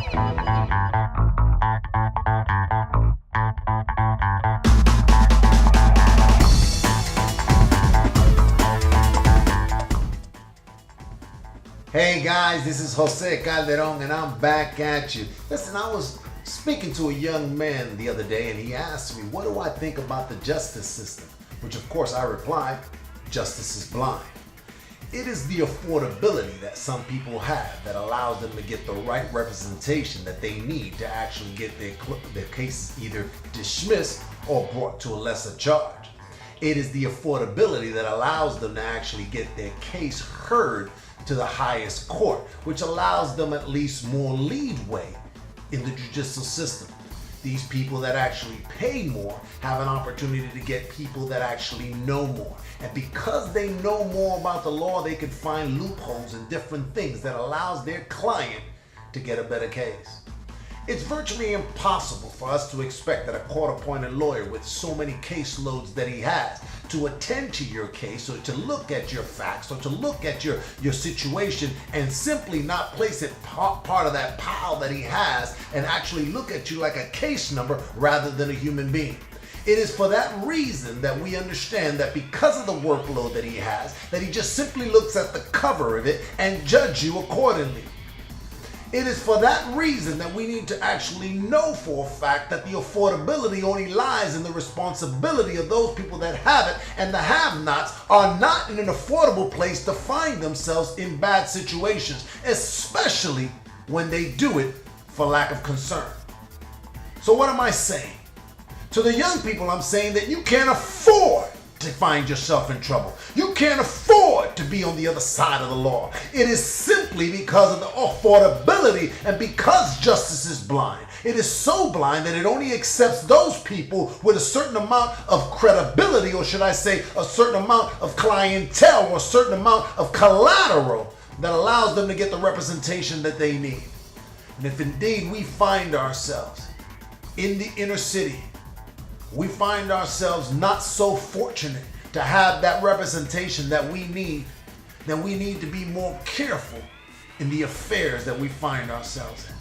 Hey guys, this is José Calderon and I'm back at you. Listen, I was speaking to a young man the other day and he asked me, what do I think about the justice system? Which of course I replied, justice is blind. It is the affordability that some people have that allows them to get the right representation that they need to actually get their cases either dismissed or brought to a lesser charge. It is the affordability that allows them to actually get their case heard to the highest court, which allows them at least more leeway in the judicial system. These people that actually pay more have an opportunity to get people that actually know more. And because they know more about the law, they can find loopholes and different things that allows their client to get a better case. It's virtually impossible for us to expect that a court-appointed lawyer with so many caseloads that he has to attend to your case or to look at your facts or to look at your situation and simply not place it part of that pile that he has and actually look at you like a case number rather than a human being. It is for that reason that we understand that because of the workload that he has, that he just simply looks at the cover of it and judge you accordingly. It is for that reason that we need to actually know for a fact that the affordability only lies in the responsibility of those people that have it, and the have-nots are not in an affordable place to find themselves in bad situations, especially when they do it for lack of concern. So what am I saying? To the young people, I'm saying that you can't afford to find yourself in trouble. You can't afford to be on the other side of the law. It is simply because of the affordability and because justice is blind. It is so blind that it only accepts those people with a certain amount of credibility, or should I say a certain amount of clientele or a certain amount of collateral that allows them to get the representation that they need. And if indeed we find ourselves in the inner city, we find ourselves not so fortunate to have that representation that we need, then we need to be more careful in the affairs that we find ourselves in.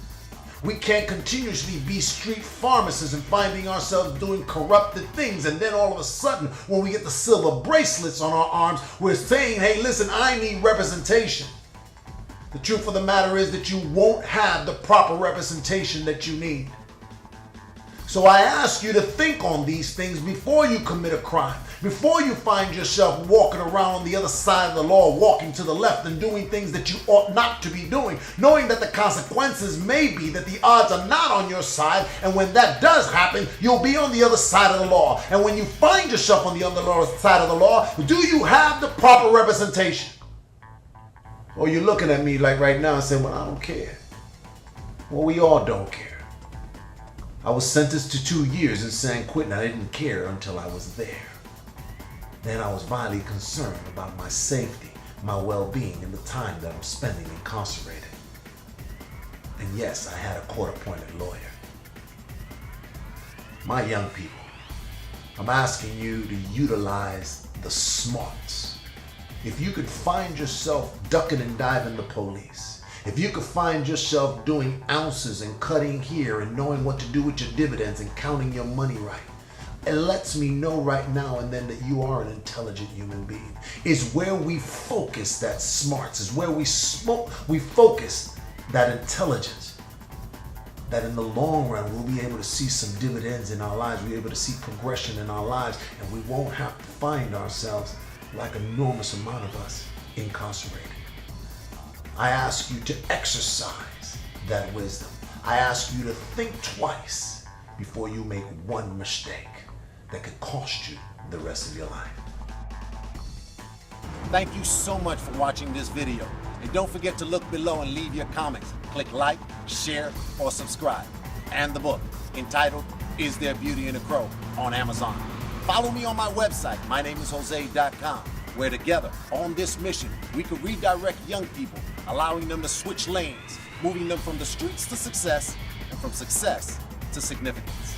We can't continuously be street pharmacists and finding ourselves doing corrupted things, and then all of a sudden when we get the silver bracelets on our arms, we're saying, hey, listen, I need representation. The truth of the matter is that you won't have the proper representation that you need. So I ask you to think on these things before you commit a crime, before you find yourself walking around on the other side of the law, walking to the left and doing things that you ought not to be doing, knowing that the consequences may be that the odds are not on your side, and when that does happen, you'll be on the other side of the law. And when you find yourself on the other side of the law, do you have the proper representation? Or you're looking at me like right now and saying, well, I don't care. Well, we all don't care. I was sentenced to 2 years in San Quentin. I didn't care until I was there. Then I was vitally concerned about my safety, my well-being, and the time that I'm spending incarcerated. And yes, I had a court-appointed lawyer. My young people, I'm asking you to utilize the smarts. If you could find yourself ducking and diving the police, if you could find yourself doing ounces and cutting here and knowing what to do with your dividends and counting your money right, it lets me know right now and then that you are an intelligent human being. It's where we focus that smarts, is where we focus that intelligence, that in the long run we'll be able to see some dividends in our lives, we'll be able to see progression in our lives, and we won't have to find ourselves like an enormous amount of us incarcerated. I ask you to exercise that wisdom. I ask you to think twice before you make one mistake that could cost you the rest of your life. Thank you so much for watching this video. And don't forget to look below and leave your comments. Click like, share, or subscribe. And the book, entitled Is There Beauty in a Crow, on Amazon. Follow me on my website, mynameisjose.com, where together, on this mission, we can redirect young people, allowing them to switch lanes, moving them from the streets to success, and from success to significance.